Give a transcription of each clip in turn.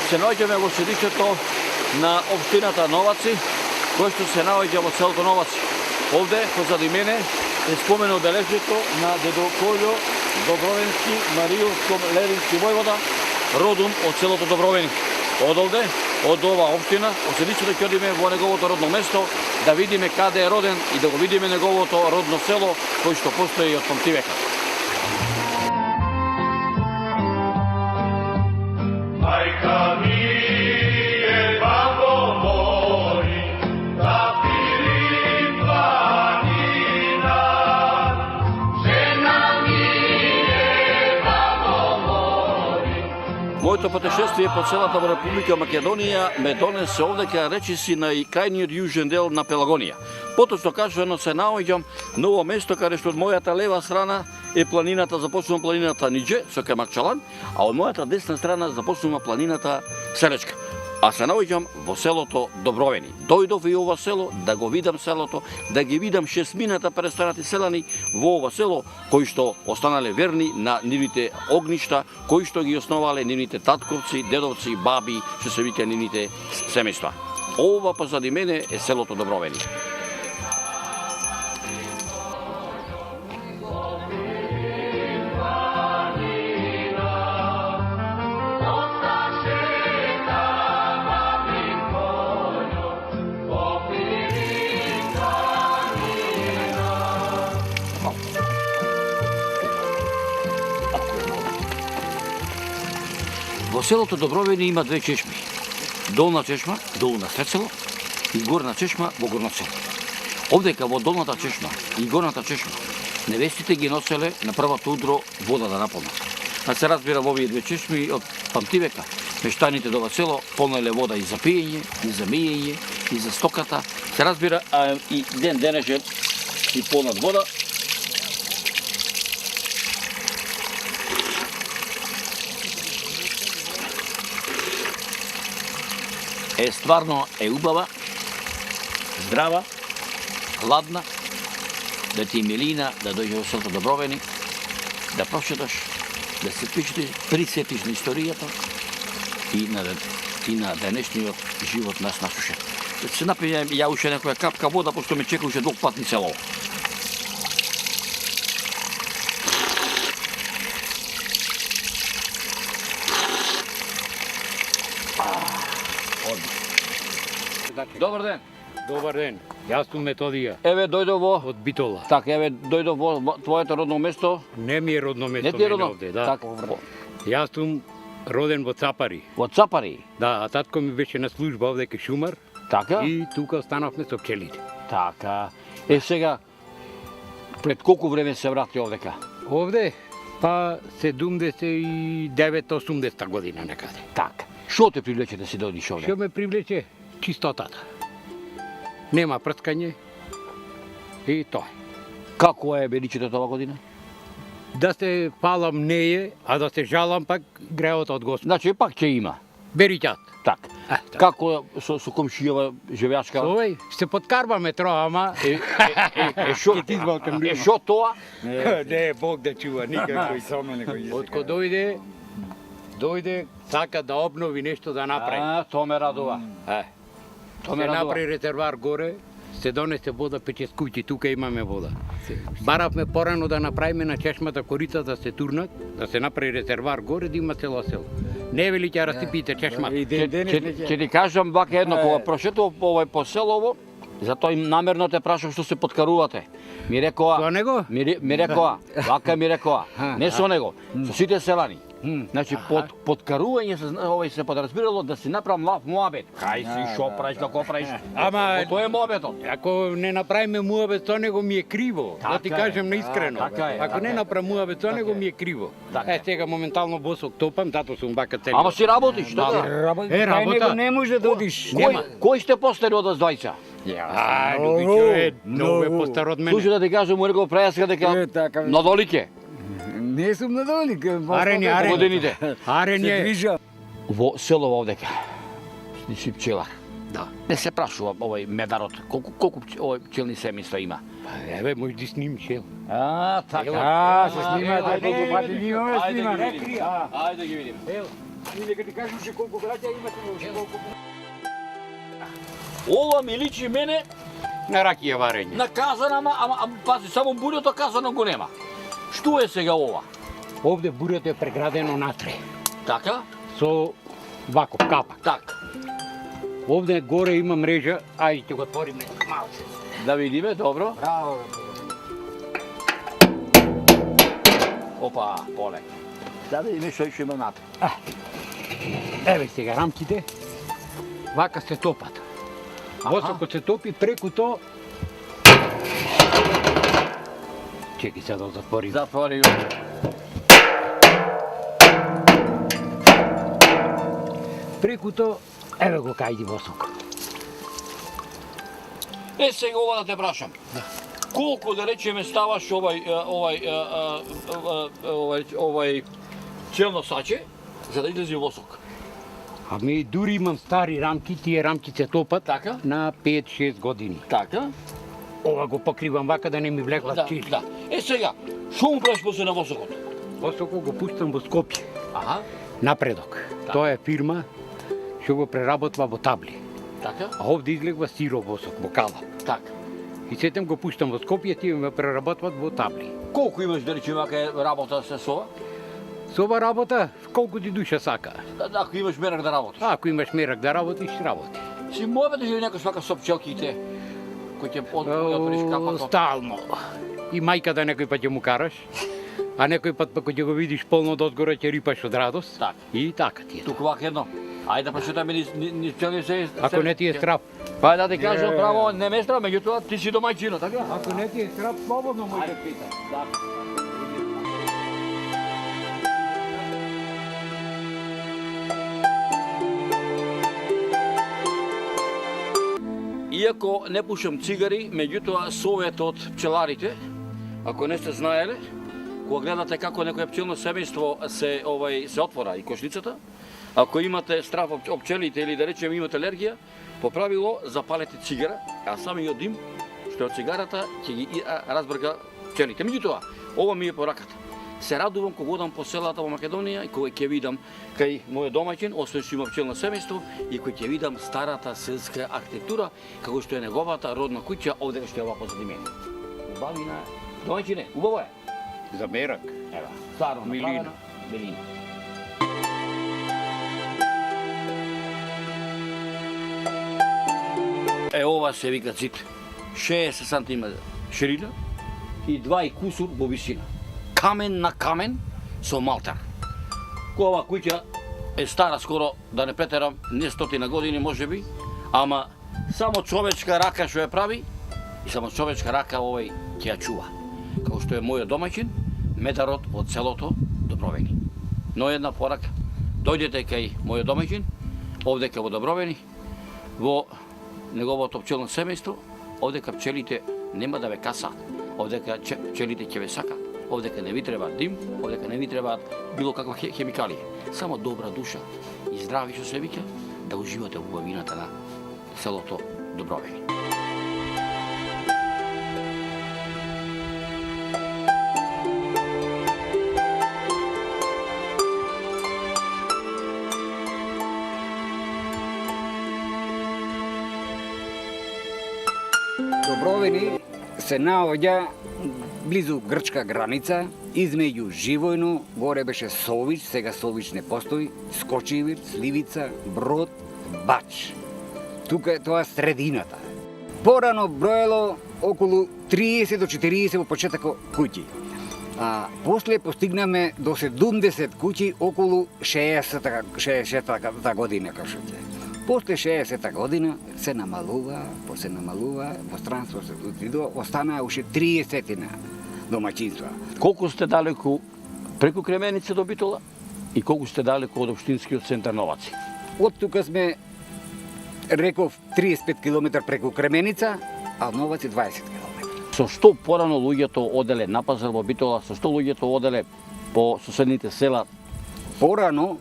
се наоѓаме во седишето на општината Новаци, кој што се наоѓа во селото Новаци. Овде, позади мене, е спомен обележето на дедо Кољо Добровенски, Маријовском Левински војвода, родом од селото Добровени. Одолде, од ова општина, од седишето ќе одиме во неговото родно место, да видиме каде е роден и да го видиме неговото родно село, кој што постои од памтивека. Моето патешествие по целата во Република Македонија ме донесе овдека речиси на и крајниот јужен дел на Пелагонија. Поточно кажано се наоѓам на ово место каде што од мојата лева страна е планината, започнува планината Нидже со Камакчалан, а од мојата десна страна започнува планината Селечка. А се наоѓам во селото Добровени. Дојдов и ова село да го видам селото, да ги видам 6 престанати селани во ова село, кои што останале верни на нивните огништа, кои што ги основале нивните татковци, дедовци, баби, што се вика нивните семејства. Ова позади мене е селото Добровени. Во селото Добровени има две чешми. Долна чешма, долу на сред село, и горна чешма во горно село. Овдека во долната чешма и горната чешма невестите ги носеле на првото утро вода да наполнат. А се разбира во овие две чешми од памтивека мештаните до ова село полнеле вода и за пиење, и за миење, и за стоката. Се разбира и ден денешен и полнат вода. Е стварно е убава, здрава, хладна, да ти милина, да дојде во селото Добровени, да прочиташ, да се присетиш на историјата и на денешниот живот нас насуше. Да се напијам ја уште некоја капка вода, пошто ме чека уште двупатни село. Добар ден. Добар ден. Јас сум Методија. Еве дојдов во од Битола. Така, еве дојдов во твоето родно место. Не ми е родно место. Не ти е родно? овде, да. Така. Јас сум роден во Цапари. Во Цапари. Да, а татко ми беше на служба овде кај шумар. Така. И тука останавме со пчелите. Така. Е сега пред колку време се врати овдека? Овде па 79-80 година некаде. Така. Што те привлече да си дојдиш овде? Што ме привлече? Чистотата. Нема прскање и тоа. Како е величето ова година? Да се палам не е, а да се жалам пак греот од Господ. Значи пак ќе има. Бериќат. Така. Како со комшијава живеачка? Овој, се подкарваме троа, ама... Шо тоа? Не, Бог да чува, никако. Отко дојде, сака да обнови нешто да направи. Тоа ме радува. Се направи резервар горе, се донесе вода, 5 куќи, тука имаме вода. Баравме порано да направиме на чешмата корица да се турнат, да се направи резервар горе, да има село. Не вели ќе растипите чешмата. Ќе ти кажам вака едно, кога прошетував по селово, затоа им намерно те прашав што се подкарувате. Ми рекоа, Со него? Ми рекоа, вака ми рекоа, не со него, со сите селани. Значи подкарување се подразбирало да си направам лав муабет. Кај си, шо правиш, како правиш? Ама тоа е муабетот. Ако не направиме муабет со него ми е криво. Да ти кажем наискрено. Ако не направам муабет со него ми е криво. Сега моментално босок топам, зато сум вака цели. Ама си работиш, да? Работа. Не може да одиш. Кој сте постари од вас двајца? Лугичо е многу е постар од мене. Слушай да ти кажам, му рекол прејаска дека надолике. Не сум надолик. Годините. Арен Се е. движа. Во село овдека. Си пчелар. Да. Не се прашува овој медарот, колку овој пчелни семејства има? Еве, може да сним чел. Така. Се снима, колку пати ние снима. Ајде ги видиме. И дека ти кажам ше колку браќа имате, ше колку... Ова ми личи мене На ракија варење. на казана, ама пази, само бурето казано го нема. Што е сега ова? Овде бурето е преградено натре. Така? Со ваков капак. Так. Овде горе има мрежа, ајде ќе го отвориме малце. Да видиме, добро. Браво, Опа, полек. Да видиме што ќе има натре. Еве сега рамките. Вака се топат. Восокот се топи преку то. Чеки сега да затворим. Затвори го. Преку то, еве го кајди восок. Сега ова да те прашам. Колку да речеме ставаш овај челно саче за да излези восок? Ами дури имам стари рамки, тие рамки се топат Така? на 5-6 години. Така? Ова го покривам вака да не ми влеглат Да, чили. да. Сега, што му правиш после на восокот? Восокот го пуштам во Скопје, Аха, напредок. Тоа е фирма што го преработва во табли. така? А овде излегва сиров восок во кала. Така. И сетем го пуштам во Скопје, тие ме преработват во табли. Колку имаш да речеме вака работа се со ова? Со ова работа, колку ти душа сака. Ако имаш мерак да работиш. Ако имаш мерак да работиш, работи. Си може да живе некој вака со пчелките кој ќе отвориш капакот. Стално. И мајката некој пат ќе му караш, а некој пат кога ќе го видиш полно дозгоре ќе рипаш од радост. Так. И така ти е. Туку вака едно. Ајде да прошетаме низ пчели се. Ако не ти е страв. Па да ти кажам право, не ме страв, меѓутоа ти си домаќино, така? Ако не ти е страв, слободно може да пита. Да. Иако не пушам цигари, меѓутоа советот пчеларите, ако не сте знаеле, кога гледате како некое пчелно семејство се отвора и кошницата, ако имате страв од пчелите или да речеме имате алергија, по правило запалете цигара, а самиот дим што е од цигарата ќе ги разбрга пчелите. Меѓутоа, ова ми е пораката. Се радувам кога одам по селата во Македонија и кога ќе видам кај мојот домаќин, освен што има пчелно семејство, и кога ќе видам старата селска архитектура, како што е неговата родна куќа, овде што е овако задимена. Убавина, домаќине, убаво е. За мерак. Ева, стварно Милина. направена, милина. Ова се вика цит. 60 см ширина и 2 и кусур во висина. Камен на камен со малтар. Ова куќа е стара скоро, да не претерам, не 100 години можеби, ама само човечка рака што ја прави и само човечка рака овој ќе ја чува. Како што е мојот домаќин, медарот од селото Добровени. Но една порака. Дојдете кај мојот домаќин, овде кај во Добровени, во неговото пчелно семејство, овдека пчелите нема да ве касаат, овдека пчелите ќе ве сакаат, овдека не ви треба дим, овдека не ви треба било каква хемикалија. Само добра душа и здрави што се вика, да уживате во убавината на селото Добровени. Добровени се наоѓа близу грчка граница, измеѓу Живојно, горе беше Сович, сега Сович не постои, Скочивир, Сливица, Брод, Бач. Тука е тоа средината. Порано броело околу 30 до 40 во почетокот куќи. А после постигнаме до 70 куќи околу 60-та година, како што е. После 60-та година се намалува, пространство се отидува, останаа уште 30 домаќинства. Колку сте далеку преку Кременица до Битола и колку сте далеку од општинскиот центар Новаци? Од тука сме, реков, 35 км преку Кременица, а Новаци 20 км. Со што порано луѓето оделе на пазар во Битола, со што луѓето оделе по соседните села? Порано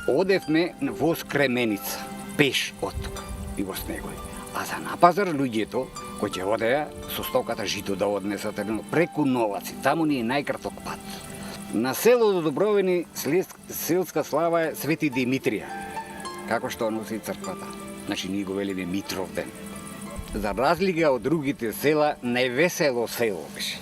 одевме во Кременица, пеш од тука и во снегови. А за на пазар луѓето кои ќе одеа со стоката жито да однесат преку Новаци, таму ни е најкраток пат. На селото Добровени селска слава е Свети Димитрија, како што носи црквата. Значи, ние го велиме Митров ден. За разлика од другите села, највесело село беше.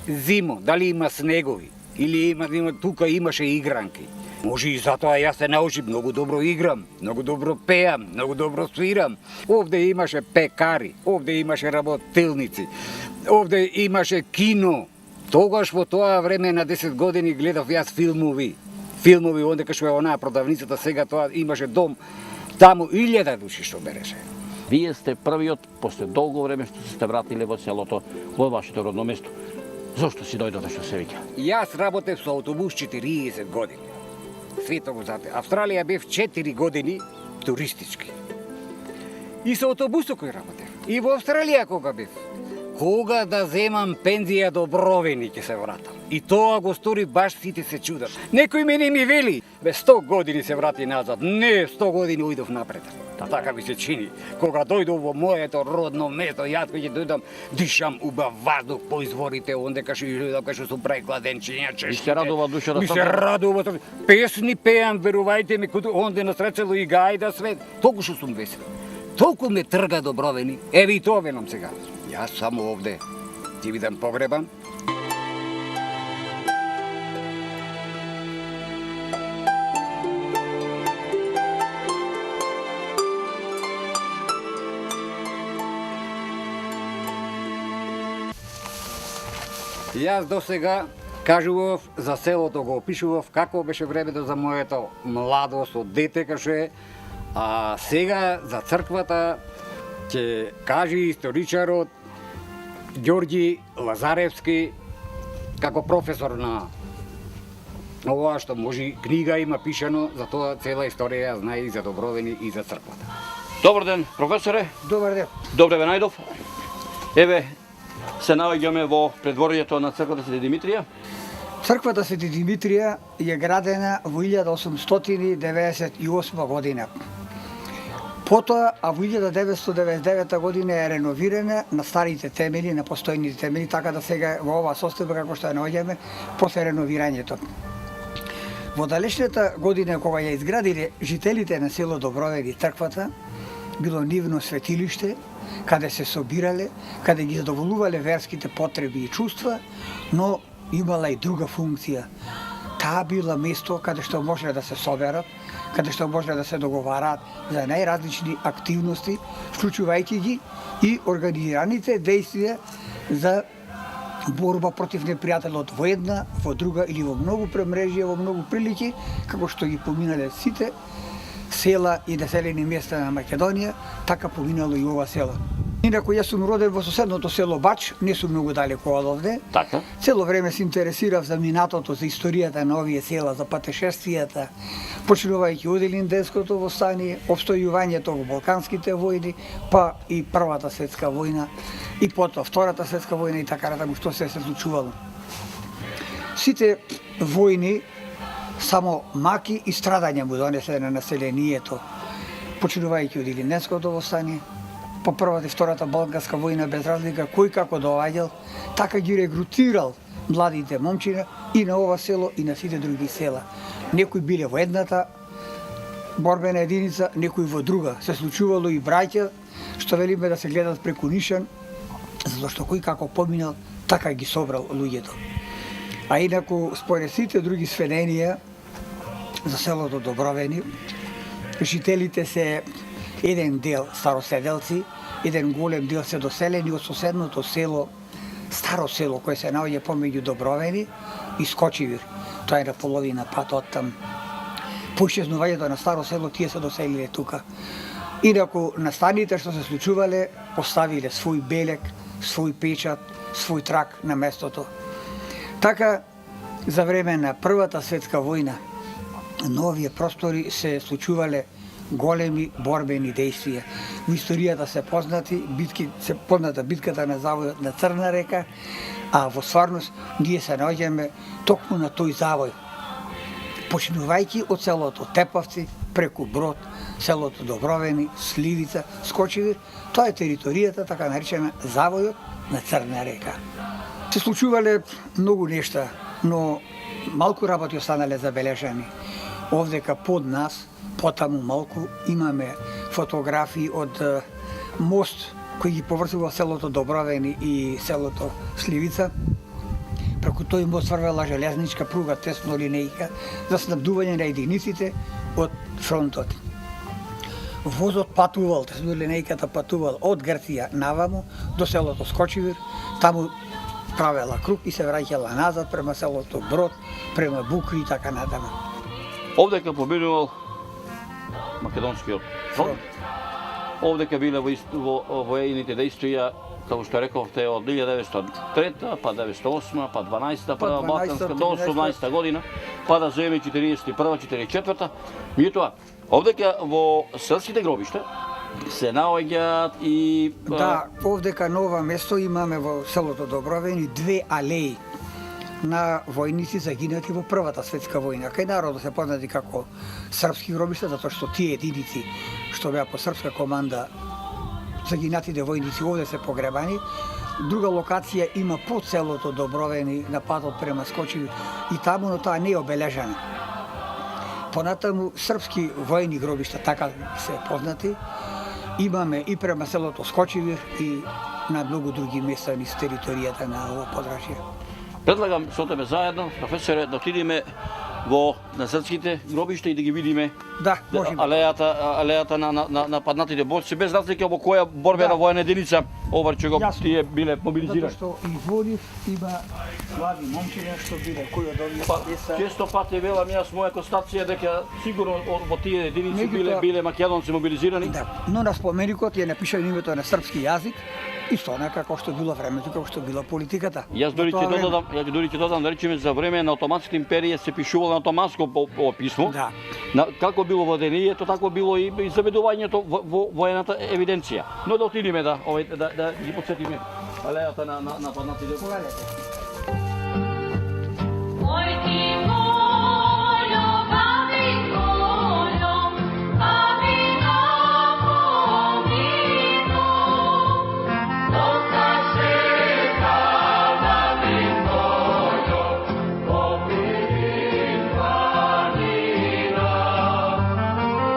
Зимо, дали има снегови, или тука имаше игранки. Може и затоа јас се научив, многу добро играм, многу добро пеам, многу добро свирам. Овде имаше пекари, овде имаше работилници, овде имаше кино. Тогаш во тоа време на 10 години гледав јас филмови. Филмови онде кај што е онаа продавницата, сега тоа имаше дом, таму 1000 души што береше. Вие сте првиот, после долго време што сте вратиле во селото, во вашето родно место. Зошто си дојдовте што се вика? Јас работев со автобус 40 години. Свето го знате. Австралија бев 4 години туристички. И со автобусот кој работев. И во Австралија кога бев. Кога да земам пензија до Бровени ќе се вратам. И тоа го стори, баш сите се чудат. Некој мене ми вели, бе 100 години се врати назад. Не, 100 години уидов напред. Така ми се чини. Кога дојдов во моето родно место, јас ќе дојдам, дишам убав ваздух по изворите, онде кај што су прекладенчиња, чешките. Ми се радува душата. Ми се радува. Песни пеам, верувајте ми, онде на срецело и гајда свет. Толку што сум весел. Толку ме трга Добровени. Еве и тоа велам сега. Јас само овде ќе бидам погребан. Јас досега кажував за селото, го опишував како беше времето за моето младост од дете каше, а сега за црквата ќе кажи историчарот Ѓорѓи Лазаревски како професор на ова што може книга има пишано, за тоа цела историја ја знае и за Добровени и за црквата. Добар ден, професоре. Добар ден. Добре ве најдов. Еве, се наоѓаме во предворието на црквата Свети Димитрија. Црквата Свети Димитрија е градена во 1898 година. Потоа, а во 1999 година е реновирана на старите темели, на постојните темели, така да сега во оваа состојба како што ја наоѓаме после реновирањето. Во далечната година кога ја изградиле жителите на село Добровени црквата, било нивно светилиште, каде се собирале, каде ги задоволувале верските потреби и чувства, но имала и друга функција. Таа била место каде што може да се соберат, каде што може да се договараат за најразлични активности, вклучувајќи ги и организираните действија за борба против непријателот во една, во друга или во многу премрежија, во многу прилики, како што ги поминале сите села и населени места на Македонија, така поминало и ова село. Инаку јас сум роден во соседното село Бач, не сум многу далеко од овде. Така. Цело време се интересирав за минатото, за историјата на овие села, за патешествијата, почнувајќи од Илинденското востание, обстојувањето во Балканските војни, па и Првата светска војна, и потоа Втората светска војна и така натаму што се случувало. Сите војни само маки и страдања му донесе на населението, почнувајќи од Илинденското востание, по Првата и Втората Балканска војна, без разлика кој како доаѓал, така ги регрутирал младите момчина и на ова село и на сите други села. Некои биле во едната борбена единица, некои во друга. Се случувало и браќа, што велиме да се гледат преку нишан, затоа што кој како поминал, така ги собрал луѓето. А инаку, според сите други сведенија за селото Добровени, жителите се еден дел староседелци, еден голем дел се доселени од соседното село, старо село кое се наоѓа помеѓу Добровени и Скочивир. Тоа е на половина пат од там. По исчезнувањето на старо село тие се доселиле тука. Инаку настаните што се случувале, поставиле свој белек, свој печат, свој трак на местото. Така, за време на Првата светска војна, на овие простори се случувале големи борбени действија. Во историјата се позната битката на завојот на Црна река, а во стварност ние се наоѓаме токму на тој завој. Почнувајќи од селото Тепавци, преку Брод, селото Добровени, Сливица, Скочивир, тоа е територијата така наречена завојот на Црна река. Се случувале многу нешта, но малку работи останале забележани. Овдека под нас, потаму малку, имаме фотографии од мост кој ги поврзува селото Добровени и селото Сливица. Преку тој мост врвела железничка пруга, тесно линејка за снабдување на единиците од фронтот. Возот патувал, тесно линејката патувал од Грција наваму до селото Скочивир, таму правела круг и се враќала назад према селото Брод, према Букри и така натаму. Овдека победувал македонскиот фронт. Овдека биле во воените дејствија, како што рековте, од 1903, па 1908, па 12, па Балканска до 18 година, па да земе 41, 44. Меѓутоа, овдека во српските гробишта се наоѓаат и Да, овдека нова место имаме во селото Добровени 2 алеи на војници загинати во Првата светска војна. Кај народот се познати како српски гробишта, затоа што тие единици што беа по српска команда загинатите војници овде се погребани. Друга локација има под селото Добровени на патот према Скочиви и таму, но таа не е обележана. Понатаму српски војни гробишта така се познати имаме и према селото Скочивир и на многу други места низ територијата на ова подрачје. Предлагам со тебе заедно, професоре, да отидеме во насрпските гробишта и да ги видиме Да, можеме. алејата на паднатите борци, без разлика во која борбена војна единица Оварчегов Јасно. тие биле мобилизирани. Затоа што и Водив има млади момчиња што биле кои од овие Па, деца. често пати велам јас моја констатација дека сигурно во тие единици Меѓутоа- биле македонци мобилизирани. Да, но на споменикот е напишано името на српски јазик, исто онака како што било времето, како што била политиката. Јас дури Во ќе тоа време. додам да речеме за време на Отоманската империја се пишувало на отоманско по писмо. Да. Како било водението, така било и заведувањето во воената евиденција. Но да отидеме да ги потсетиме алејата на паднатите. Погledajte. Ой ти волјо, баби волјо, баби на помино, доста шета, баби волјо, попирин планина,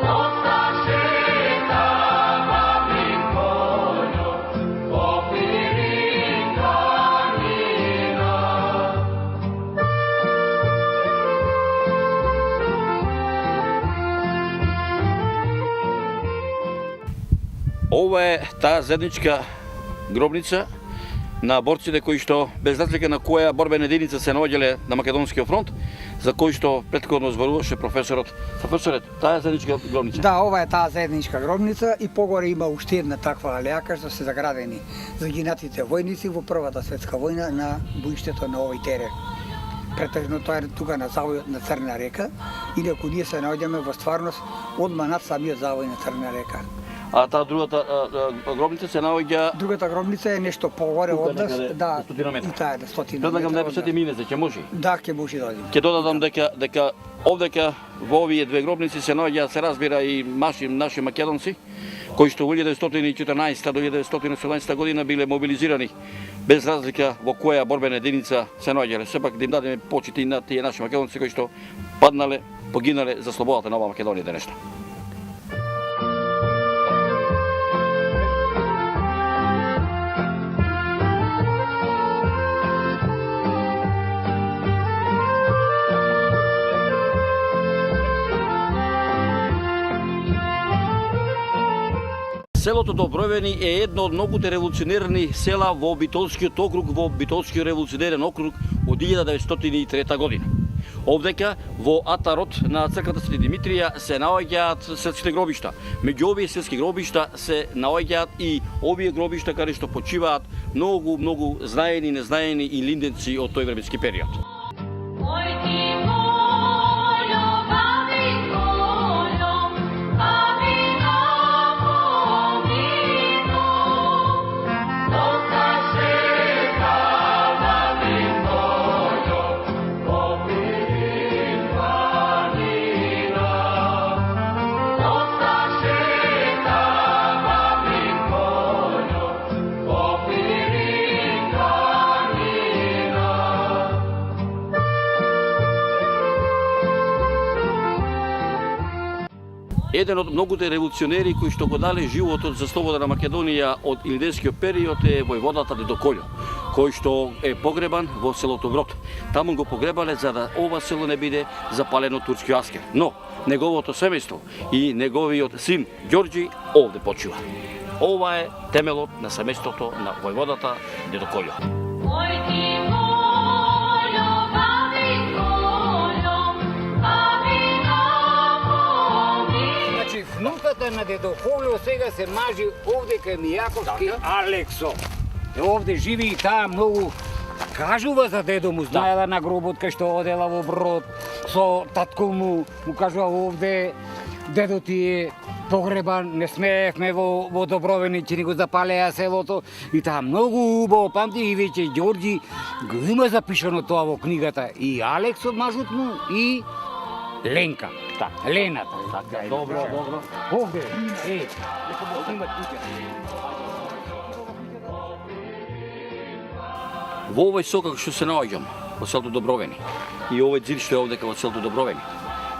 доста шета, баби волјо, попирин планина. Ова е таа заедничка гробница на борците кои што без разлика на која борбена единица се наоѓале на Македонскиот фронт, за кој што претходно зборуваше професорот. Професорот, таа е заедничка гробница. Да, ова е таа заедничка гробница и погоре има уште една таква алеја кај што се заградени загинатите војници во Првата светска војна на боиштето на овој терен. Претежно тоа е тука на завојот на Црна река, инаку ние се наоѓаме во стварност одма над самиот завој на Црна река. А таа другата гробница се наоѓа. Другата гробница е нешто погоре Тука од нас, некаде, да, на 100 метра. и таа е на 100 Предлагам да ја метра, посетиме минезе, ќе може. Да, ќе може да одиме. Ќе додадам дека овдека во овие две гробници се наоѓаат, се разбира, и наши македонци кои што во 1914 до 1918 година биле мобилизирани без разлика во која борбена единица се наоѓале. Сепак да им дадеме почит и на тие наши македонци кои што паднале, погинале за слободата на ова Македонија денешна. Селото Добровени е едно од многуте револуционерни села во Битолскиот округ, во Битолскиот револуционерен округ од 1903 година. Овдека во атарот на црквата Свети Димитрија се наоѓаат светските гробишта. Меѓу овие светски гробишта се наоѓаат и овие гробишта каде што почиваат многу знаени, незнаени и линденци од тој временски период. Ой ти волјо, баби волјо, баби на помино, доста шета, баби волјо, попирин планина, доста шета, баби волјо, попирин планина. еден од многуте револуционери кои што го дале животот за слобода на Македонија од илинденскиот период е војводата Дедо Кољо, кој што е погребан во селото Брод. Таму го погребале за да ова село не биде запалено турски аскер. Но неговото семејство и неговиот син Ѓорѓи овде почива. Ова е темелот на семејството на војводата Дедо Кољо. Ой ти Кољо, баби Кољо, баби Кољо. Значи, внуката на Дедо Кољо сега се мажи овде кај Мијаковски Алексо. Овде живи и таа многу кажува за дедо му, знаела на гробот кај што одела во Брод со татко му кажува овде дедо ти е погребан, не смеевме во Добровени, че ни го запалеа селото и таа многу убаво памти и веќе Ѓорѓи го има запишано тоа во книгата и Алексо мажот му и Ленка, Лената. Добро. Овде, нека го снимат тука. Во овој сокак што се наоѓам во селото Добровени и овој ѕид што е овде во селото Добровени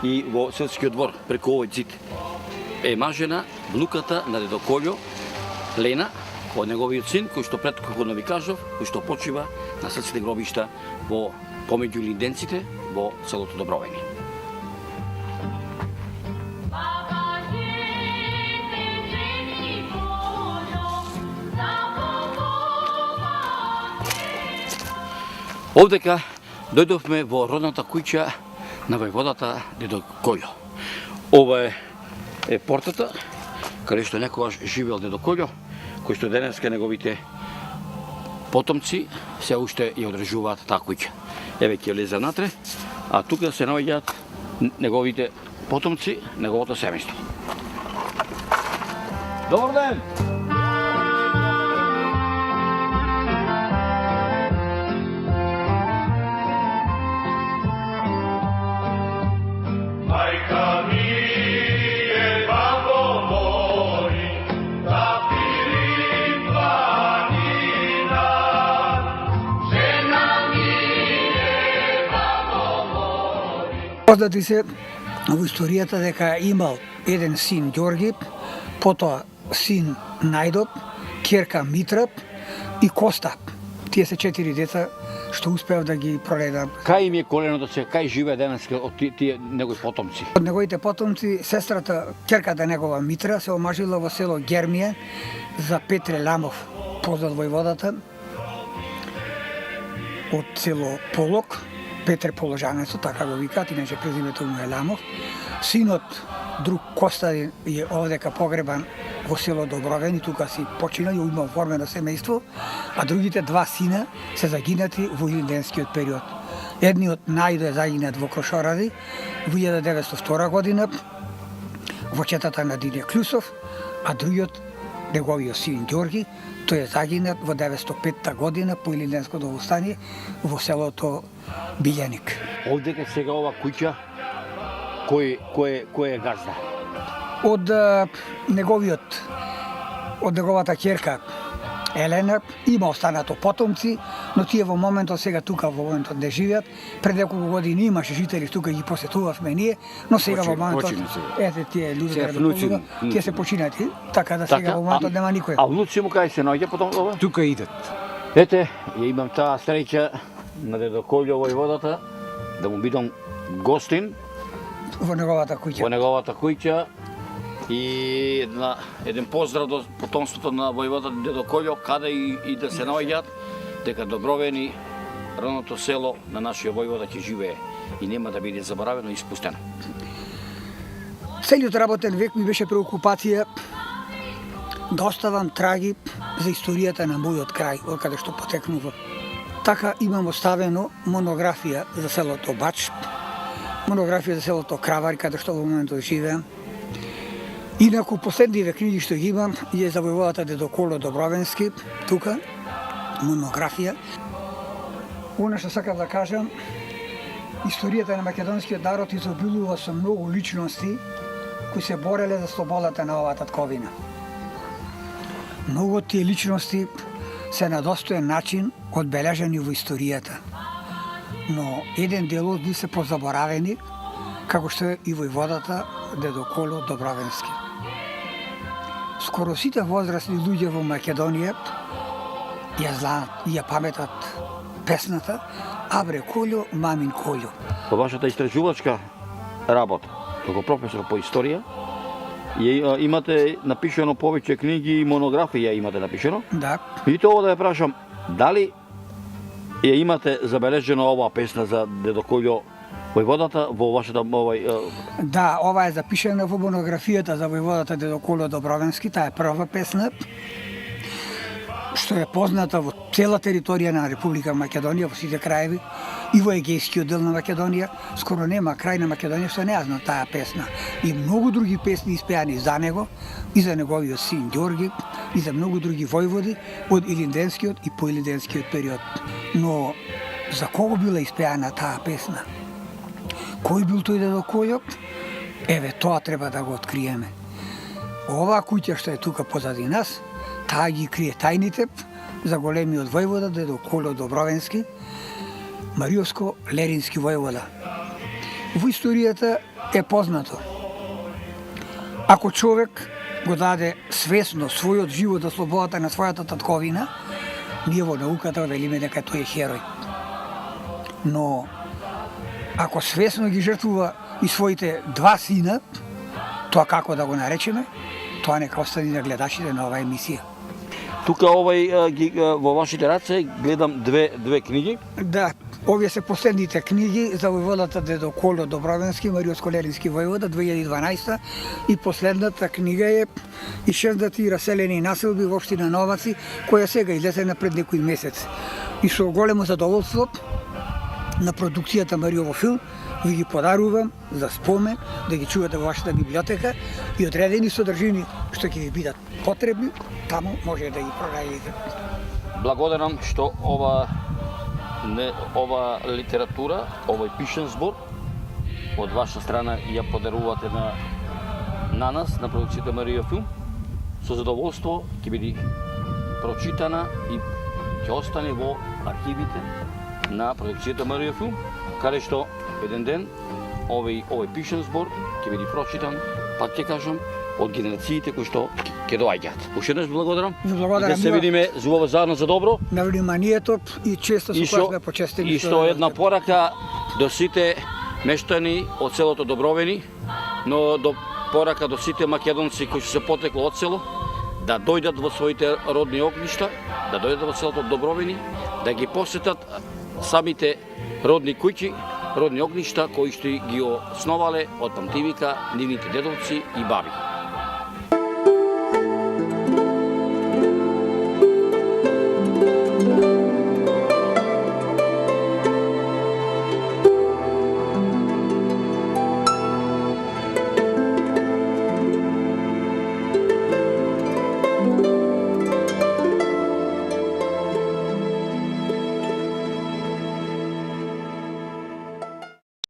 и во селскиот двор преку овој ѕид е мажена внуката на Дедо Кољо, Лена, од неговиот син, кој што претходно ви кажав, кој што почива на срците гробишта во помеѓу линденците во селото Добровени. Овдека дојдовме во родната куќа на војводата Дедо Кољо. Ова е портата, каде што некогаш живеел Дедо Кољо, кој што денеска неговите потомци се уште ја одржуваат таа куќа. Еве ќе влезе внатре, а тука се наоѓаат неговите потомци, неговото семејство. Добар ден! Мајка ми е бабо мој, да пири планина. Жена ми е бабо мој. Познати се во историјата дека имал еден син Ѓорѓи, потоа син Најдоп, ќерка Митра и Коста. Тие се 4 деца што успеав да ги проледам. Кај им е коленото се, кај живее денеска од тие негови потомци? Од неговите потомци, сестрата, ќерката негова Митра, се омажила во село Гермија за Петре Ламов, познат војводата од село Полок, Петре Положанецот, така го викаат, иначе презимето му е Ламов. Синот, друг Костадин, е овдека погребан во село Добровени, тука си починал и има оформено семејство, а другите два сина се загинати во илинденскиот период. Едниот Најдо е загинат во Крошоради во 1902 година во четата на Дине Клюсов, а другиот, неговиот син Ѓорѓи, тој е загинат во 905 година по илинденското востание во селото Билјаник. Овдека сега ова куќа, кој е газда? Од неговата ќерка Елена има останато потомци, но тие во моментот сега тука во моментот не живеат. Пред неколку години имаше жители тука ги посетувавме ние, но сега во моментот ете тие луѓе тие се починати, така да сега во моментот нема никој. А внуци му кај се наоѓа потом ова? Тука идат. Ете, ја имам таа среќа на Дедо Кољо војводата да му бидам гостин Во неговата куќа. во неговата куќа и еден поздрав до потомството на војводата Дедо Кољо, каде и да се наоѓаат, дека Добровени, родното село на нашиот војвода ќе живее и нема да биде заборавено и испустено. Целиот работен век ми беше преокупација да оставам траги за историјата на мојот крај, од каде што потекнува. Така имам оставено монографија за селото Бач, монографија за селото Кравари, каде што во моментот живеам. Инаку последниве книги што ги имам е за војводата Дедо Кољо Добровенски, тука, монографија. Она што сакам да кажам, историјата на македонскиот народ изобилува со многу личности кои се бореле за слободата на оваа татковина. Многу од тие личности се на достоен начин одбележани во историјата. Но еден дел од нив се позаборавени, како што е и војводата дедо Коло Добровенски. Скоро сите возрастни луѓе во Македонија ја знаат и ја паметат песната Абре Колјо, мамин Колјо. Во вашата истражувачка работа, како професор по историја, имате напишано повеќе книги и монографија имате напишано. Да, И тоа да ја прашам, дали ја имате забележено оваа песна за дедо Колјо војводата во вашата да, ова е запишена во монографијата за војводата дедо Коло Добровенски, таа е прва песна, што е позната во цела територија на Република Македонија, во сите краеви, и во егејскиот дел на Македонија. Скоро нема крај на Македонија што не ја знае таа песна. И многу други песни испеани за него, и за неговиот син Ѓорги, и за многу други војводи од илинденскиот и поилинденскиот период. Но за кого била испеана таа песна? Кој бил тој дедо Колјо? Еве, тоа треба да го откриеме. Оваа куќа што е тука позади нас, таа ги крие тајните за големиот војвода дедо Коло Добровенски, Мариовско-Лерински војвода. Во историјата е познато. Ако човек го даде свесно својот живот за слободата на својата татковина, ние во науката велиме дека тој е херој. Но ако свесно ги жртвува и своите два сина, тоа како да го наречеме, тоа нека остане на гледачите на оваа емисија. Тука во вашите раце гледам две книги. Да, овие се последните книги за војводата дедо Коло Добровенски, Мариовско-Лерински војвода 2012, и последната книга е Исчезнати раселени населби во општина Новаци, која сега излезена пред некој месец. И со големо задоволство на продукцијата Мариово филм ви ги подарувам за спомен, да ги чувате во вашата библиотека, и одредени содржини што ќе ви бидат потребни, таму може да ги пронајдете. Благодарам што ова литература, овој пишен збор од ваша страна ја подарувате на нас, на продукцијата Марио Филм. Со задоволство ќе биде прочитана и ќе остане во архивите на продукцијата Марио Филм, каде што еден ден овој пишен збор ќе биде прочитан, пак ќе кажам, од генерациите кои што ќе доаѓаат. Уште еднаш благодарам. Благодарам. Да се видиме зубаво заедно за добро. На вниманието и често со која сме почестени. И што една порака до сите мештани од селото Добровени, но порака до сите македонци кои се потекло од село, да дојдат во своите родни огништа, да дојдат во селото Добровени, да ги посетат самите родни куќи, родни огништа кои што ги основале од памтивика нивните дедовци и баби.